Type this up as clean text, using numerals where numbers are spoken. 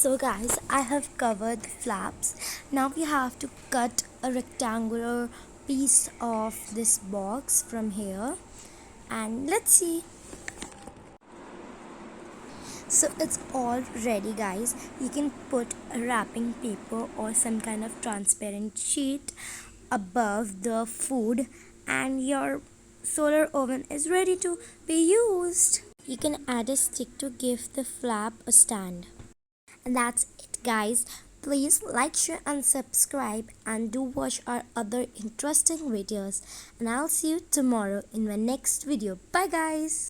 So guys, I have covered the flaps. Now we have to cut a rectangular piece of this box from here, and let's see. So it's all ready guys. You can put a wrapping paper or some kind of transparent sheet above the food, and your solar oven is ready to be used. You can add a stick to give the flap a stand. And that's it guys. Please like, share and subscribe, and do watch our other interesting videos, and I'll see you tomorrow in my next video. Bye guys.